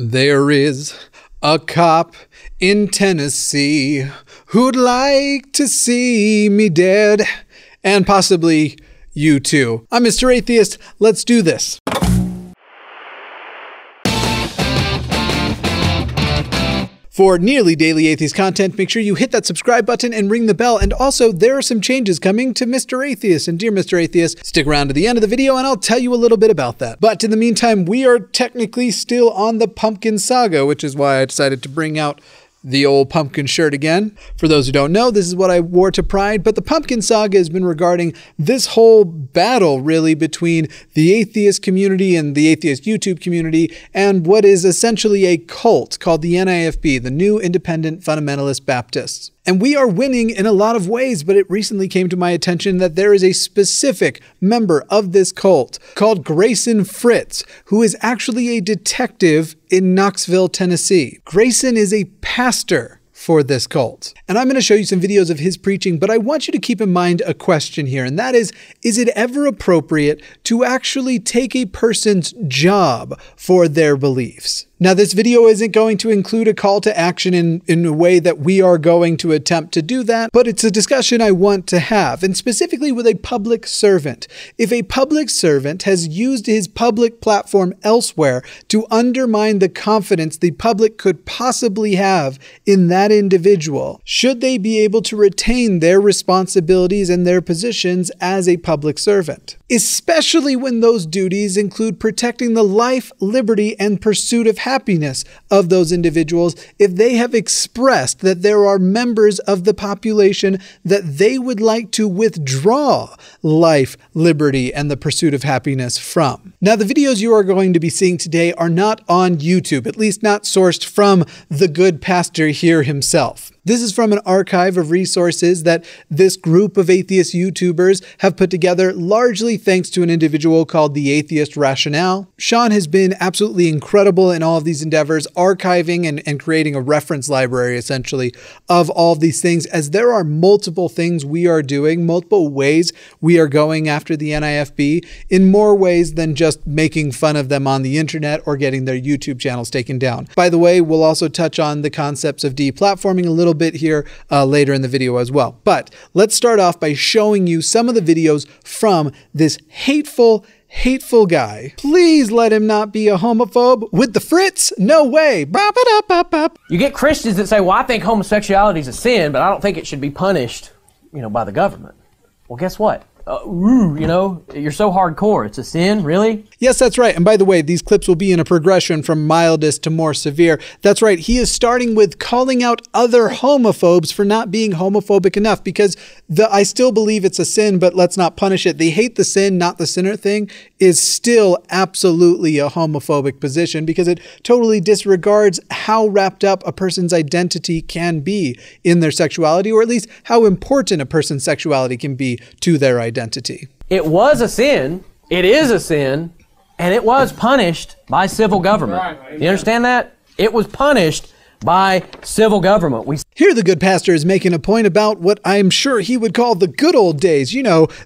There is a cop in Tennessee who'd like to see me dead, and possibly you too. I'm Mr. Atheist. Let's do this. For nearly daily Atheist content, make sure you hit that subscribe button and ring the bell. And also, there are some changes coming to Mr. Atheist. And dear Mr. Atheist, stick around to the end of the video and I'll tell you a little bit about that. But in the meantime, we are technically still on the pumpkin saga, which is why I decided to bring out the old pumpkin shirt again. For those who don't know, this is what I wore to Pride, but the pumpkin saga has been regarding this whole battle really between the atheist community and the atheist YouTube community and what is essentially a cult called the NIFB, the New Independent Fundamentalist Baptists. And we are winning in a lot of ways, but it recently came to my attention that there is a specific member of this cult called Grayson Fritz, who is actually a detective in Knoxville, Tennessee. Grayson is a pastor for this cult. And I'm going to show you some videos of his preaching, but I want you to keep in mind a question here, and that is it ever appropriate to actually take a person's job for their beliefs? Now, this video isn't going to include a call to action in a way that we are going to attempt to do that, but it's a discussion I want to have, and specifically with a public servant. If a public servant has used his public platform elsewhere to undermine the confidence the public could possibly have in that individual, should they be able to retain their responsibilities and their positions as a public servant? Especially when those duties include protecting the life, liberty, and pursuit of happiness of those individuals if they have expressed that there are members of the population that they would like to withdraw life, liberty, and the pursuit of happiness from. Now, the videos you are going to be seeing today are not on YouTube, at least not sourced from the good pastor here himself. This is from an archive of resources that this group of atheist YouTubers have put together, largely thanks to an individual called The Atheist Rationale. Sean has been absolutely incredible in all of these endeavors, archiving and creating a reference library, essentially, of all of these things, as there are multiple things we are doing, multiple ways we are going after the NIFB, in more ways than just making fun of them on the internet or getting their YouTube channels taken down. By the way, we'll also touch on the concepts of deplatforming a little bit here later in the video as well. But let's start off by showing you some of the videos from this hateful guy. Please let him not be a homophobe. With the Fritz? No way. You get Christians that say, well, I think homosexuality is a sin, but I don't think it should be punished, by the government. Well, guess what? You're so hardcore. It's a sin, really? Yes, that's right. And by the way, these clips will be in a progression from mildest to more severe. That's right. He is starting with calling out other homophobes for not being homophobic enough, because I still believe it's a sin, but let's not punish it. They hate the sin, not the sinner thing is still absolutely a homophobic position, because it totally disregards how wrapped up a person's identity can be in their sexuality, or at least how important a person's sexuality can be to their identity. It was a sin, it is a sin, and it was punished by civil government. You understand that? It was punished by civil government. Here the good pastor is making a point about what I'm sure he would call the good old days.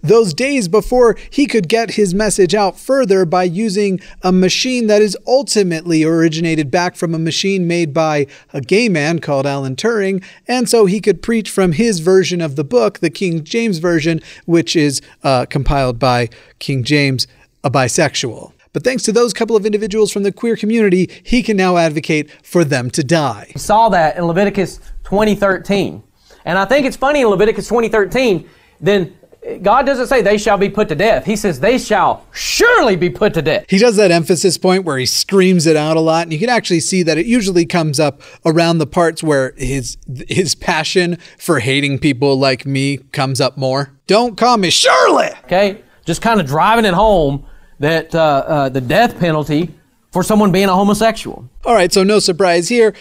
Those days before he could get his message out further by using a machine that is ultimately originated back from a machine made by a gay man called Alan Turing. And so he could preach from his version of the book, the King James Version, which is compiled by King James, a bisexual. But thanks to those couple of individuals from the queer community, he can now advocate for them to die. We saw that in Leviticus 20:13. And I think it's funny in Leviticus 20:13, then God doesn't say they shall be put to death. He says they shall surely be put to death. He does that emphasis point where he screams it out a lot, and you can actually see that it usually comes up around the parts where his passion for hating people like me comes up more. Don't call me Shirley! Okay, just kind of driving it home that the death penalty for someone being a homosexual. All right, so no surprise here.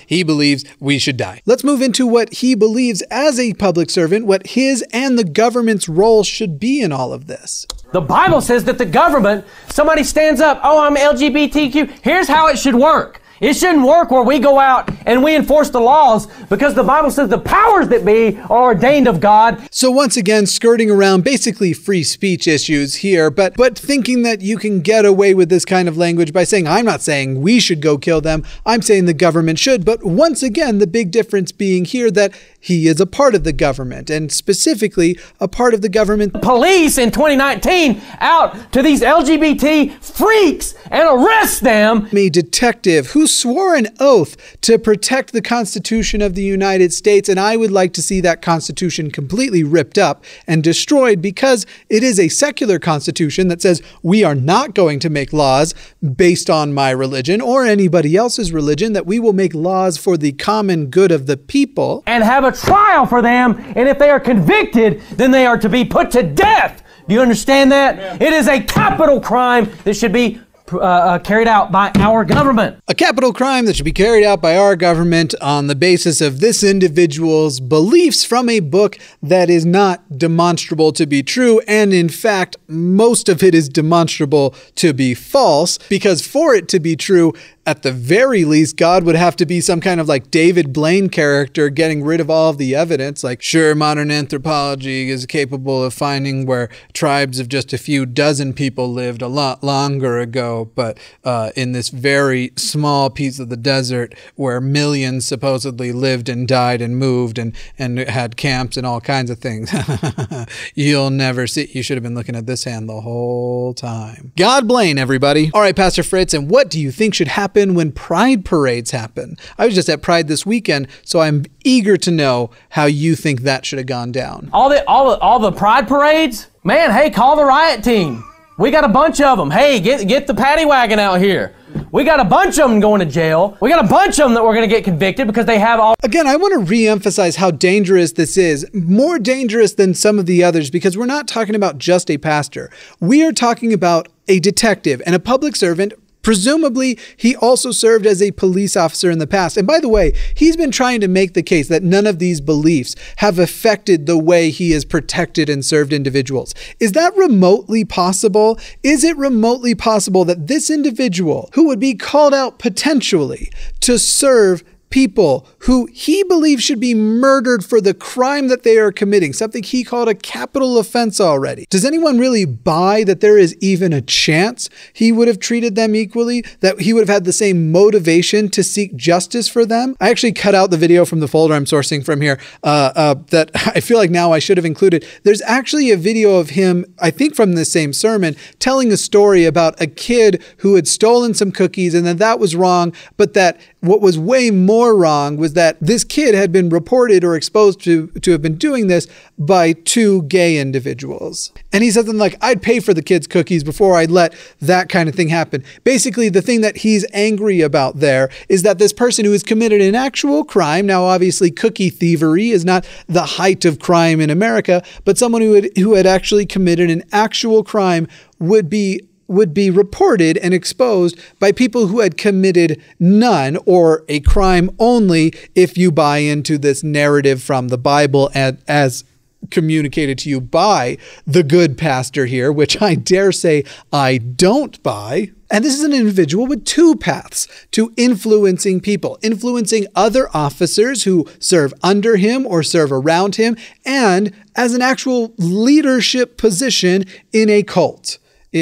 He believes we should die. Let's move into what he believes as a public servant, what his and the government's role should be in all of this. The Bible says that the government, somebody stands up, oh, I'm LGBTQ. Here's how it should work. It shouldn't work where we go out and we enforce the laws because the Bible says the powers that be are ordained of God. So once again, skirting around basically free speech issues here, but thinking that you can get away with this kind of language by saying, I'm not saying we should go kill them, I'm saying the government should. But once again, the big difference being here that he is a part of the government, and specifically a part of the government. Police in 2019 out to these LGBT freaks and arrest them. A detective who swore an oath to protect the Constitution of the United States, and I would like to see that Constitution completely ripped up and destroyed because it is a secular Constitution that says we are not going to make laws based on my religion or anybody else's religion, that we will make laws for the common good of the people. And have a trial for them, and if they are convicted, then they are to be put to death. Do you understand that? Yeah. It is a capital crime that should be carried out by our government. A capital crime that should be carried out by our government on the basis of this individual's beliefs from a book that is not demonstrable to be true, and in fact, most of it is demonstrable to be false, because for it to be true, at the very least, God would have to be some kind of like David Blaine character getting rid of all of the evidence. Like, sure, modern anthropology is capable of finding where tribes of just a few dozen people lived a lot longer ago, but in this very small piece of the desert where millions supposedly lived and died and moved and had camps and all kinds of things, you'll never see. You should have been looking at this hand the whole time. God Blaine, everybody. All right, Pastor Fritz, and what do you think should happen when Pride parades happen? I was just at Pride this weekend, so I'm eager to know how you think that should have gone down. All the Pride parades? Man, hey, call the riot team. We got a bunch of them. Hey, get the paddy wagon out here. We got a bunch of them going to jail. We got a bunch of them that we're going to get convicted because they have all... Again, I want to re-emphasize how dangerous this is. More dangerous than some of the others, because we're not talking about just a pastor. We are talking about a detective and a public servant. Presumably, he also served as a police officer in the past. And by the way, he's been trying to make the case that none of these beliefs have affected the way he has protected and served individuals. Is that remotely possible? Is it remotely possible that this individual, who would be called out potentially to serve people who he believes should be murdered for the crime that they are committing, something he called a capital offense already. Does anyone really buy that there is even a chance he would have treated them equally, that he would have had the same motivation to seek justice for them? I actually cut out the video from the folder I'm sourcing from here that I feel like now I should have included. There's actually a video of him, I think from the same sermon, telling a story about a kid who had stolen some cookies and that was wrong, but that what was way more wrong was that this kid had been reported or exposed to have been doing this by two gay individuals. And he said something like, I'd pay for the kid's cookies before I'd let that kind of thing happen. Basically, the thing that he's angry about there is that this person who has committed an actual crime, now obviously cookie thievery is not the height of crime in America, but someone who had actually committed an actual crime would be reported and exposed by people who had committed none or a crime only, if you buy into this narrative from the Bible as communicated to you by the good pastor here, which I dare say I don't buy. And this is an individual with two paths to influencing people, influencing other officers who serve under him or serve around him, and as an actual leadership position in a cult.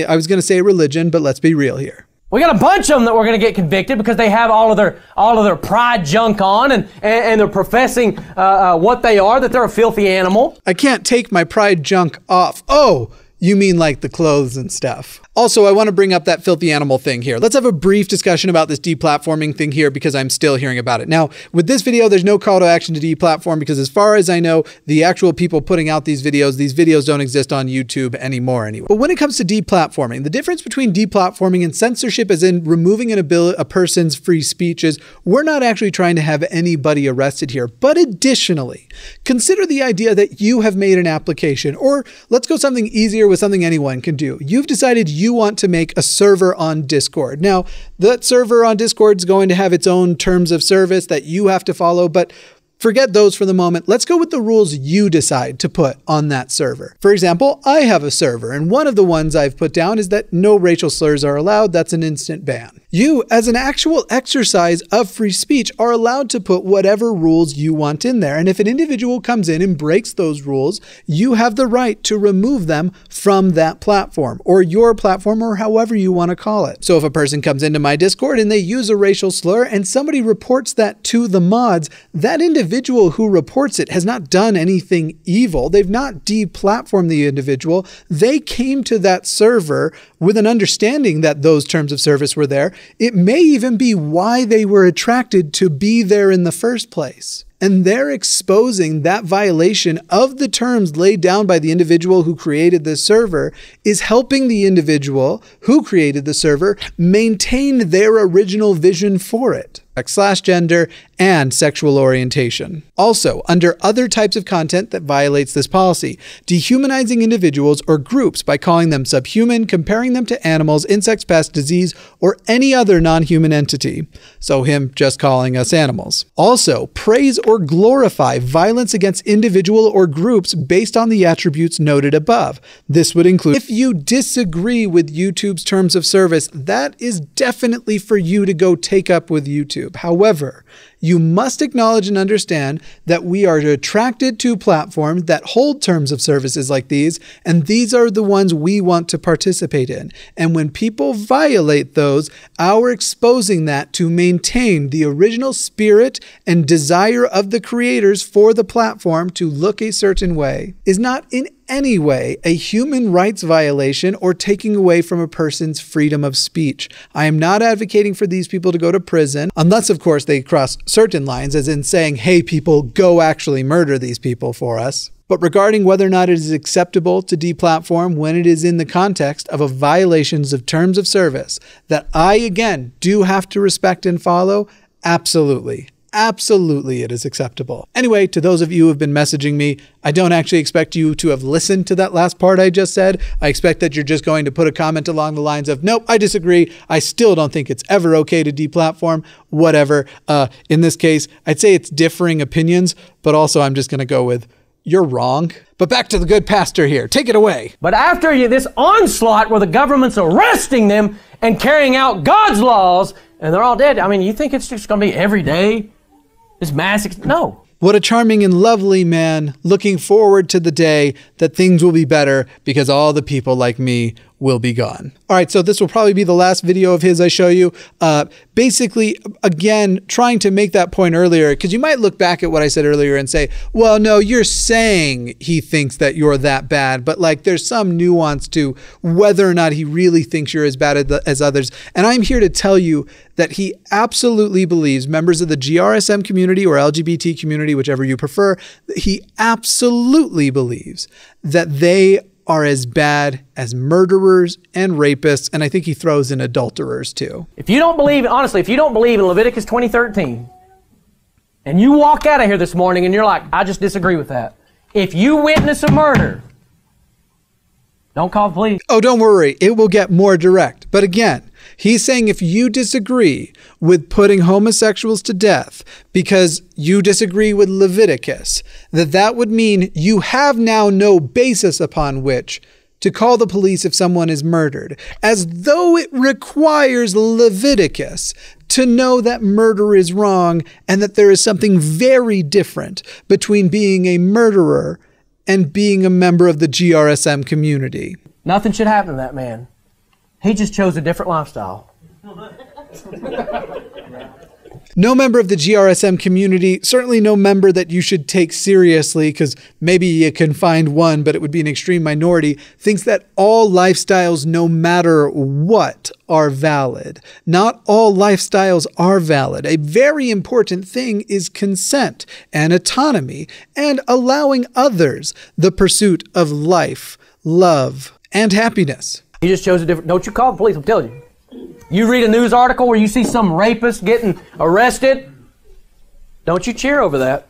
I was going to say religion, but let's be real here. We got a bunch of them that we're going to get convicted because they have all of their pride junk on and they're professing what they are, that they're a filthy animal. I can't take my pride junk off. Oh, you mean like the clothes and stuff. Also, I want to bring up that filthy animal thing here. Let's have a brief discussion about this deplatforming thing here because I'm still hearing about it. Now, with this video, there's no call to action to deplatform because as far as I know, the actual people putting out these videos don't exist on YouTube anymore anyway. But when it comes to deplatforming, the difference between deplatforming and censorship, as in removing a person's free speech, is we're not actually trying to have anybody arrested here. But additionally, consider the idea that you have made an application, or let's go something easier with something anyone can do. You've decided you want to make a server on Discord. Now, that server on Discord is going to have its own terms of service that you have to follow, but Forget those for the moment. Let's go with the rules you decide to put on that server. For example, I have a server, and one of the ones I've put down is that no racial slurs are allowed. That's an instant ban. You, as an actual exercise of free speech, are allowed to put whatever rules you want in there. And if an individual comes in and breaks those rules, you have the right to remove them from that platform, or your platform, or however you want to call it. So if a person comes into my Discord and they use a racial slur and somebody reports that to the mods, that individual who reports it has not done anything evil. They've not deplatformed the individual. They came to that server with an understanding that those terms of service were there. It may even be why they were attracted to be there in the first place. And they're exposing that violation of the terms laid down by the individual who created this server is helping the individual who created the server maintain their original vision for it. /gender and sexual orientation. Also, under other types of content that violates this policy, dehumanizing individuals or groups by calling them subhuman, comparing them to animals, insects, pests, disease, or any other non-human entity. So him just calling us animals. Also, praise or glorify violence against individual or groups based on the attributes noted above. This would include, if you disagree with YouTube's terms of service, that is definitely for you to go take up with YouTube. However, you must acknowledge and understand that we are attracted to platforms that hold terms of services like these, and these are the ones we want to participate in. And when people violate those, our exposing that to maintain the original spirit and desire of the creators for the platform to look a certain way is not in any way a human rights violation or taking away from a person's freedom of speech. I am not advocating for these people to go to prison, unless of course they cross certain lines, as in saying, hey people, go actually murder these people for us. But regarding whether or not it is acceptable to deplatform when it is in the context of a violations of terms of service that I, again, do have to respect and follow, absolutely. Absolutely, it is acceptable. Anyway, to those of you who have been messaging me, I don't actually expect you to have listened to that last part I just said. I expect that you're just going to put a comment along the lines of, nope, I disagree. I still don't think it's ever okay to deplatform, whatever. In this case, I'd say it's differing opinions, but also I'm just going to go with, you're wrong. But back to the good pastor here. Take it away. But after this onslaught where the government's arresting them and carrying out God's laws, and they're all dead, I mean, you think it's just going to be every day? This no. What a charming and lovely man, looking forward to the day that things will be better because all the people like me will be gone. All right, so this will probably be the last video of his I show you. Basically, again, trying to make that point earlier, because you might look back at what I said earlier and say, well, no, you're saying he thinks that you're that bad, but like there's some nuance to whether or not he really thinks you're as bad as others. And I'm here to tell you that he absolutely believes members of the GRSM community or LGBT community, whichever you prefer, he absolutely believes that they are as bad as murderers and rapists, and I think he throws in adulterers too. If you don't believe, honestly, if you don't believe in Leviticus 20:13, and you walk out of here this morning and you're like, I just disagree with that. If you witness a murder, don't call the police. Oh, don't worry, it will get more direct. But again, he's saying if you disagree with putting homosexuals to death because you disagree with Leviticus, that would mean you have now no basis upon which to call the police if someone is murdered, as though it requires Leviticus to know that murder is wrong and that there is something very different between being a murderer and being a member of the GRSM community. Nothing should happen to that man. He just chose a different lifestyle. No member of the GRSM community, certainly no member that you should take seriously, because maybe you can find one, but it would be an extreme minority, thinks that all lifestyles, no matter what, are valid. Not all lifestyles are valid. A very important thing is consent and autonomy and allowing others the pursuit of life, love, and happiness. He just chose a different... Don't you call the police, I'm telling you. You read a news article where you see some rapist getting arrested, don't you cheer over that.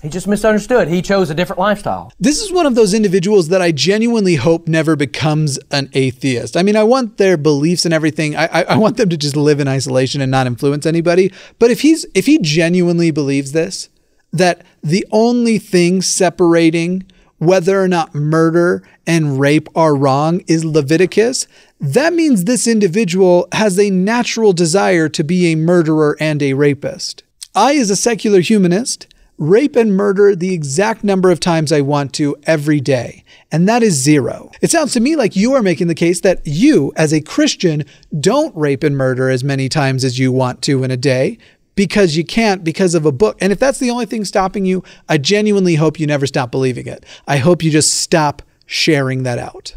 He just misunderstood. He chose a different lifestyle. This is one of those individuals that I genuinely hope never becomes an atheist. I mean, I want their beliefs and everything. I want them to just live in isolation and not influence anybody. But if he genuinely believes this, that the only thing separating whether or not murder and rape are wrong is Leviticus, that means this individual has a natural desire to be a murderer and a rapist. I, as a secular humanist, rape and murder the exact number of times I want to every day, and that is 0. It sounds to me like you are making the case that you, as a Christian, don't rape and murder as many times as you want to in a day, because you can't because of a book. And if that's the only thing stopping you, I genuinely hope you never stop believing it. I hope you just stop sharing that out.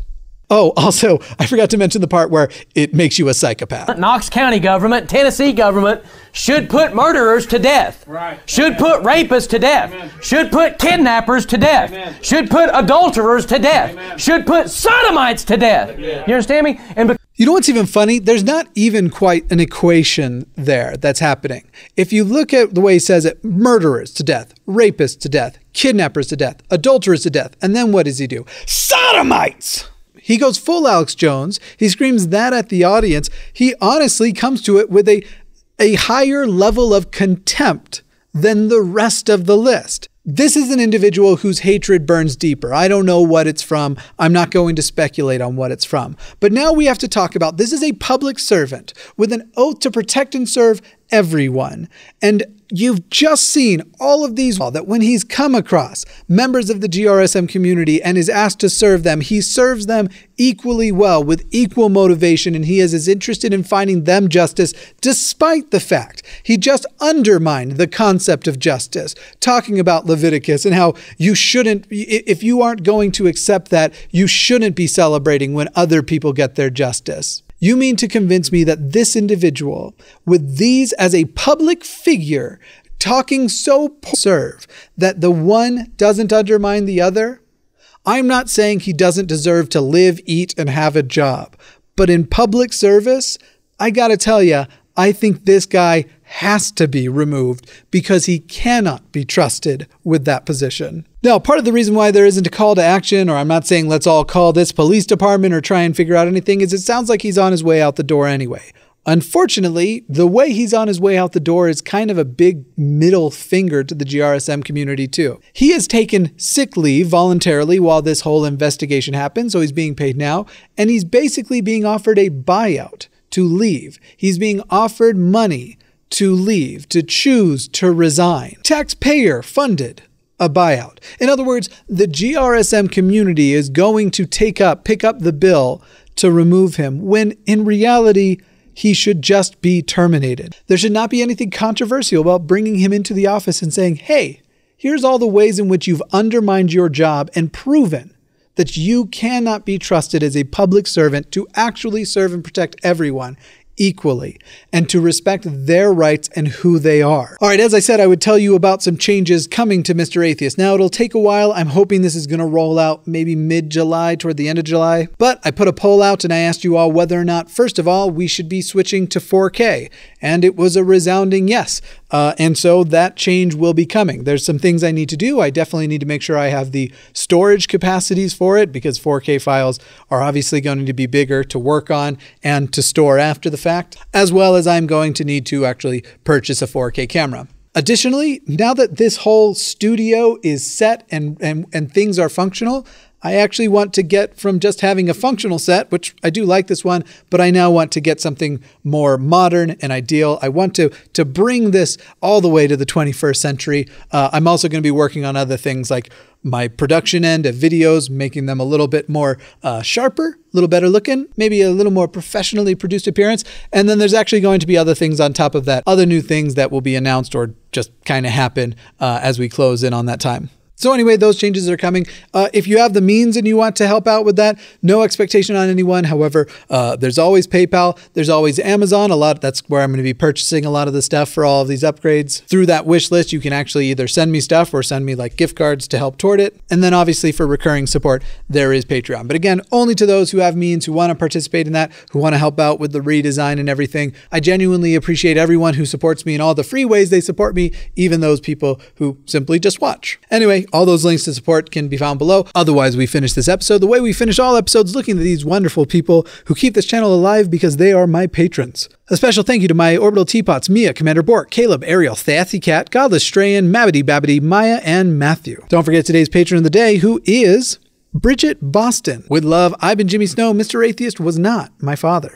Oh, also, I forgot to mention the part where it makes you a psychopath. Knox County government, Tennessee government should put murderers to death. Right. Should put rapists to death. Amen. Should put kidnappers to death. Amen. Should put adulterers to death. Amen. Should put sodomites to death. Yeah. You understand me? And You know what's even funny? There's not even quite an equation there that's happening. If you look at the way he says it, murderers to death, rapists to death, kidnappers to death, adulterers to death, and then what does he do? Sodomites! He goes full Alex Jones. He screams that at the audience. He honestly comes to it with a higher level of contempt than the rest of the list. This is an individual whose hatred burns deeper. I don't know what it's from. I'm not going to speculate on what it's from. But now we have to talk about, this is a public servant with an oath to protect and serve everyone. And you've just seen all of these, that when he's come across members of the GRSM community and is asked to serve them, he serves them equally well with equal motivation, and he is as interested in finding them justice, despite the fact he just undermined the concept of justice, talking about Leviticus and how you shouldn't, if you aren't going to accept that, you shouldn't be celebrating when other people get their justice. You mean to convince me that this individual, with these as a public figure, talking so serve, that the one doesn't undermine the other? I'm not saying he doesn't deserve to live, eat, and have a job. But in public service, I gotta tell you, I think this guy has to be removed because he cannot be trusted with that position. Now, part of the reason why there isn't a call to action, or I'm not saying let's all call this police department or try and figure out anything, is it sounds like he's on his way out the door anyway. Unfortunately, the way he's on his way out the door is kind of a big middle finger to the GRSM community too. He has taken sick leave voluntarily while this whole investigation happened, so he's being paid now, and he's basically being offered a buyout to leave. He's being offered money to leave, to choose to resign. Taxpayer funded a buyout. In other words, the GRSM community is going to pick up the bill to remove him, when in reality, he should just be terminated. There should not be anything controversial about bringing him into the office and saying, hey, here's all the ways in which you've undermined your job and proven that you cannot be trusted as a public servant to actually serve and protect everyone equally and to respect their rights and who they are. All right, as I said, I would tell you about some changes coming to Mr. Atheist. Now, it'll take a while. I'm hoping this is going to roll out maybe mid-July, toward the end of July. But I put a poll out and I asked you all whether or not, first of all, we should be switching to 4K. And it was a resounding yes. And so that change will be coming. There's some things I need to do. I definitely need to make sure I have the storage capacities for it, because 4K files are obviously going to be bigger to work on and to store after the fact, as well as I'm going to need to actually purchase a 4K camera. Additionally, now that this whole studio is set and things are functional, I actually want to get from just having a functional set, which I do like this one, but I now want to get something more modern and ideal. I want to bring this all the way to the 21st century. I'm also going to be working on other things like my production end of videos, making them a little bit more sharper, a little better looking, maybe a little more professionally produced appearance. And then there's actually going to be other things on top of that, other new things that will be announced or just kind of happen as we close in on that time. So anyway, those changes are coming. If you have the means and you want to help out with that, no expectation on anyone. However, there's always PayPal. There's always Amazon. That's where I'm going to be purchasing a lot of the stuff for all of these upgrades. Through that wish list, you can actually either send me stuff or send me like gift cards to help toward it. And then obviously for recurring support, there is Patreon. But again, only to those who have means, who want to participate in that, who want to help out with the redesign and everything. I genuinely appreciate everyone who supports me in all the free ways they support me, even those people who simply just watch. Anyway, All those links to support can be found below. Otherwise, we finish this episode the way we finish all episodes, looking at these wonderful people who keep this channel alive because they are my patrons. A special thank you to my Orbital Teapots, Mia, Commander Bork, Caleb, Ariel, Thathy Cat, Godless Strayan, Mabbity Babbity, Maya, and Matthew. Don't forget today's patron of the day, who is Bridget Boston. With love, I've been Jimmy Snow. Mr. Atheist was not my father.